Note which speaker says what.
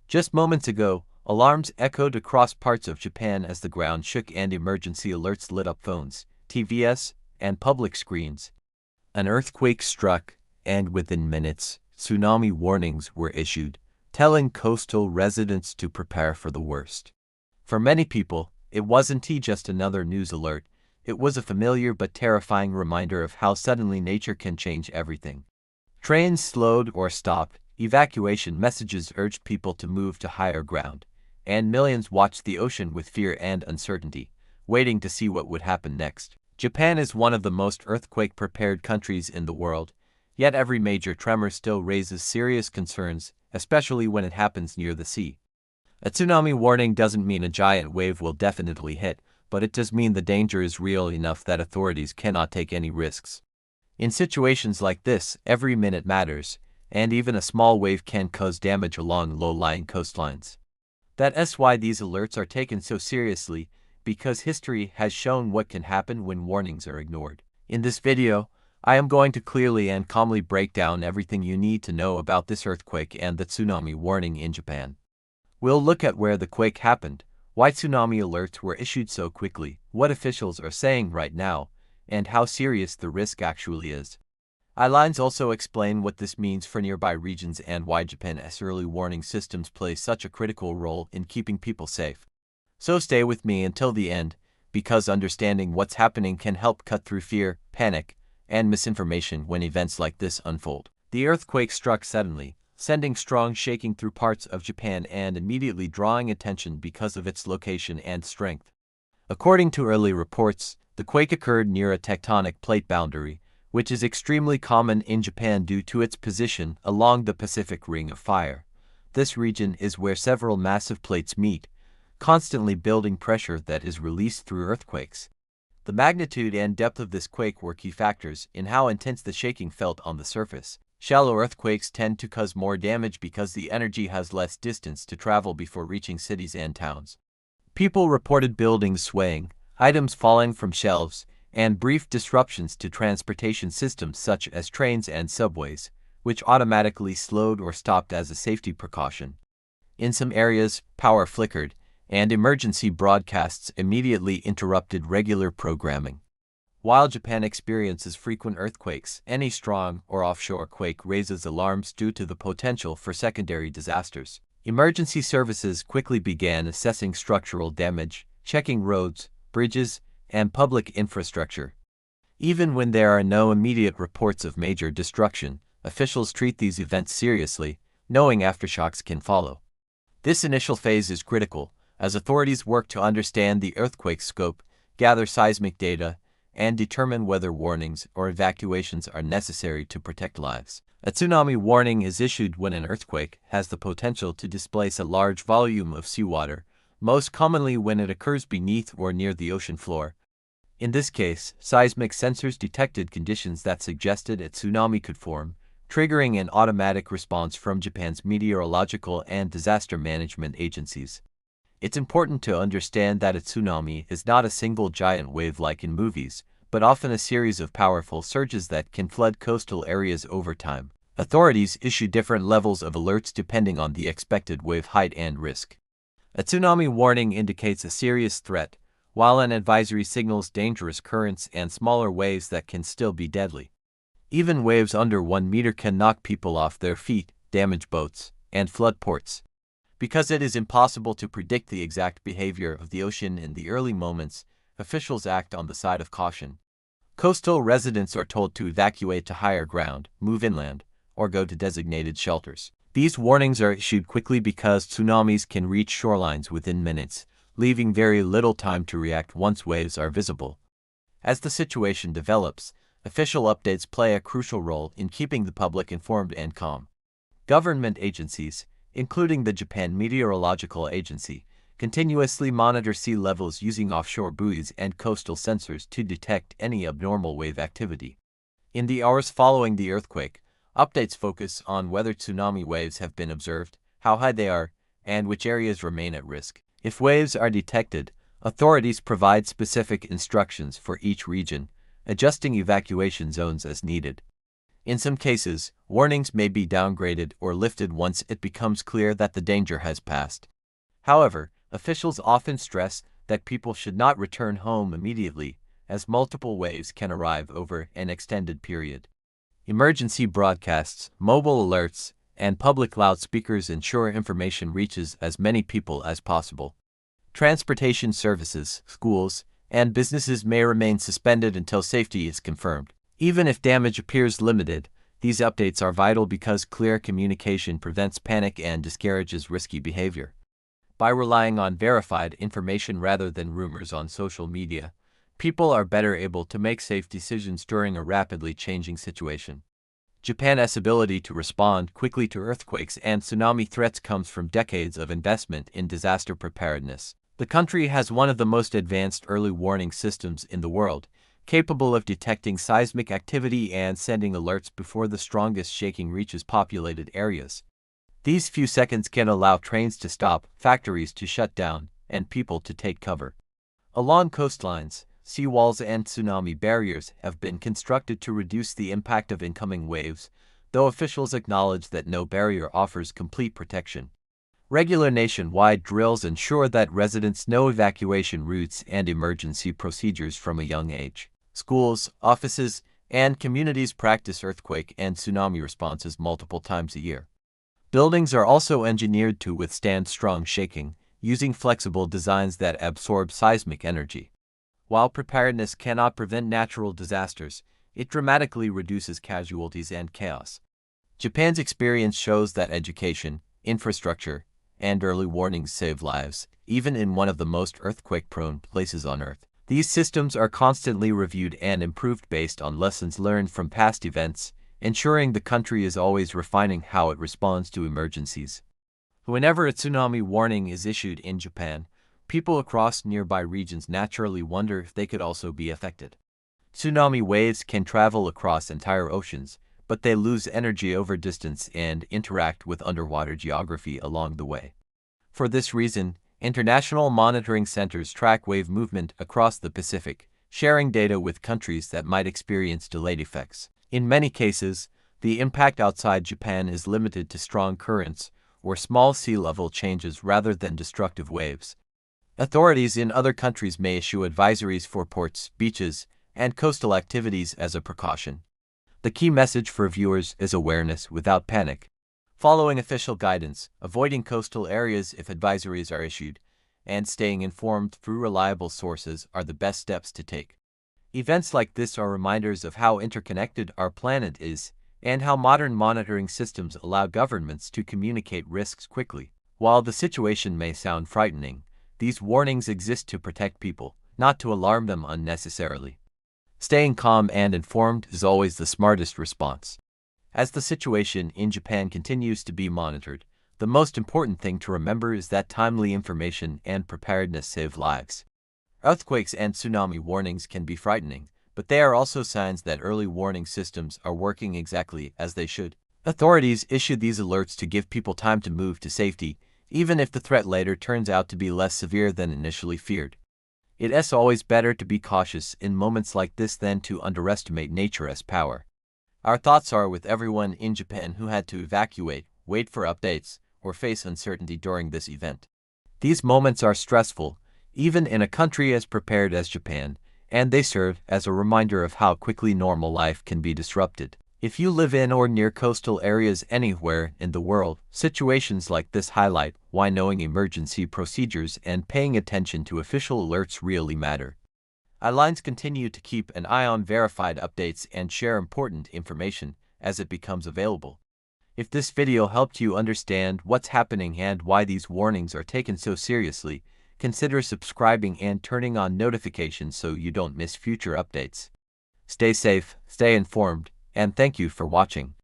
Speaker 1: Just moments ago, alarms echoed across parts of Japan as the ground shook and emergency alerts lit up phones, TVs, and public screens. An earthquake struck, and within minutes, tsunami warnings were issued, telling coastal residents to prepare for the worst. For many people, it wasn't just another news alert. It was a familiar but terrifying reminder of how suddenly nature can change everything. Trains slowed or stopped, evacuation messages urged people to move to higher ground, and millions watched the ocean with fear and uncertainty, waiting to see what would happen next. Japan is one of the most earthquake-prepared countries in the world, yet every major tremor still raises serious concerns, especially when it happens near the sea. A tsunami warning doesn't mean a giant wave will definitely hit, but it does mean the danger is real enough that authorities cannot take any risks. In situations like this, every minute matters, and even a small wave can cause damage along low-lying coastlines. That's why these alerts are taken so seriously, because history has shown what can happen when warnings are ignored. In this video, I am going to clearly and calmly break down everything you need to know about this earthquake and the tsunami warning in Japan. We'll look at where the quake happened, why tsunami alerts were issued so quickly, what officials are saying right now, and how serious the risk actually is. Lines also explain what this means for nearby regions and why Japan's early warning systems play such a critical role in keeping people safe. So stay with me until the end, because understanding what's happening can help cut through fear, panic, and misinformation when events like this unfold. The earthquake struck suddenly, sending strong shaking through parts of Japan and immediately drawing attention because of its location and strength. According to early reports, the quake occurred near a tectonic plate boundary, which is extremely common in Japan due to its position along the Pacific Ring of Fire. This region is where several massive plates meet, constantly building pressure that is released through earthquakes. The magnitude and depth of this quake were key factors in how intense the shaking felt on the surface. Shallow earthquakes tend to cause more damage because the energy has less distance to travel before reaching cities and towns. People reported buildings swaying, items falling from shelves, and brief disruptions to transportation systems such as trains and subways, which automatically slowed or stopped as a safety precaution. In some areas, power flickered, and emergency broadcasts immediately interrupted regular programming. While Japan experiences frequent earthquakes, any strong or offshore quake raises alarms due to the potential for secondary disasters. Emergency services quickly began assessing structural damage, checking roads, bridges, and public infrastructure. Even when there are no immediate reports of major destruction, officials treat these events seriously, knowing aftershocks can follow. This initial phase is critical, as authorities work to understand the earthquake's scope, gather seismic data, and determine whether warnings or evacuations are necessary to protect lives. A tsunami warning is issued when an earthquake has the potential to displace a large volume of seawater, most commonly when it occurs beneath or near the ocean floor. In this case, seismic sensors detected conditions that suggested a tsunami could form, triggering an automatic response from Japan's meteorological and disaster management agencies. It's important to understand that a tsunami is not a single giant wave like in movies, but often a series of powerful surges that can flood coastal areas over time. Authorities issue different levels of alerts depending on the expected wave height and risk. A tsunami warning indicates a serious threat, while an advisory signals dangerous currents and smaller waves that can still be deadly. Even waves under 1 meter can knock people off their feet, damage boats, and flood ports. Because it is impossible to predict the exact behavior of the ocean in the early moments, officials act on the side of caution. Coastal residents are told to evacuate to higher ground, move inland, or go to designated shelters. These warnings are issued quickly because tsunamis can reach shorelines within minutes, leaving very little time to react once waves are visible. As the situation develops, official updates play a crucial role in keeping the public informed and calm. Government agencies, including the Japan Meteorological Agency, continuously monitor sea levels using offshore buoys and coastal sensors to detect any abnormal wave activity. In the hours following the earthquake, updates focus on whether tsunami waves have been observed, how high they are, and which areas remain at risk. If waves are detected, authorities provide specific instructions for each region, adjusting evacuation zones as needed. In some cases, warnings may be downgraded or lifted once it becomes clear that the danger has passed. However, officials often stress that people should not return home immediately, as multiple waves can arrive over an extended period. Emergency broadcasts, mobile alerts, and public loudspeakers ensure information reaches as many people as possible. Transportation services, schools, and businesses may remain suspended until safety is confirmed. Even if damage appears limited, these updates are vital because clear communication prevents panic and discourages risky behavior. By relying on verified information rather than rumors on social media, people are better able to make safe decisions during a rapidly changing situation. Japan's ability to respond quickly to earthquakes and tsunami threats comes from decades of investment in disaster preparedness. The country has one of the most advanced early warning systems in the world, capable of detecting seismic activity and sending alerts before the strongest shaking reaches populated areas. These few seconds can allow trains to stop, factories to shut down, and people to take cover. Along coastlines, seawalls and tsunami barriers have been constructed to reduce the impact of incoming waves, though officials acknowledge that no barrier offers complete protection. Regular nationwide drills ensure that residents know evacuation routes and emergency procedures from a young age. Schools, offices, and communities practice earthquake and tsunami responses multiple times a year. Buildings are also engineered to withstand strong shaking, using flexible designs that absorb seismic energy. While preparedness cannot prevent natural disasters, it dramatically reduces casualties and chaos. Japan's experience shows that education, infrastructure, and early warnings save lives, even in one of the most earthquake-prone places on Earth. These systems are constantly reviewed and improved based on lessons learned from past events, ensuring the country is always refining how it responds to emergencies. Whenever a tsunami warning is issued in Japan, people across nearby regions naturally wonder if they could also be affected. Tsunami waves can travel across entire oceans, but they lose energy over distance and interact with underwater geography along the way. For this reason, international monitoring centers track wave movement across the Pacific, sharing data with countries that might experience delayed effects. In many cases, the impact outside Japan is limited to strong currents or small sea level changes rather than destructive waves. Authorities in other countries may issue advisories for ports, beaches, and coastal activities as a precaution. The key message for viewers is awareness without panic. Following official guidance, avoiding coastal areas if advisories are issued, and staying informed through reliable sources are the best steps to take. Events like this are reminders of how interconnected our planet is and how modern monitoring systems allow governments to communicate risks quickly. While the situation may sound frightening, these warnings exist to protect people, not to alarm them unnecessarily. Staying calm and informed is always the smartest response. As the situation in Japan continues to be monitored, the most important thing to remember is that timely information and preparedness save lives. Earthquakes and tsunami warnings can be frightening, but they are also signs that early warning systems are working exactly as they should. Authorities issue these alerts to give people time to move to safety, even if the threat later turns out to be less severe than initially feared. It's always better to be cautious in moments like this than to underestimate nature's power. Our thoughts are with everyone in Japan who had to evacuate, wait for updates, or face uncertainty during this event. These moments are stressful, even in a country as prepared as Japan, and they serve as a reminder of how quickly normal life can be disrupted. If you live in or near coastal areas anywhere in the world, situations like this highlight why knowing emergency procedures and paying attention to official alerts really matter. Airlines continue to keep an eye on verified updates and share important information as it becomes available. If this video helped you understand what's happening and why these warnings are taken so seriously, consider subscribing and turning on notifications so you don't miss future updates. Stay safe, stay informed, and thank you for watching.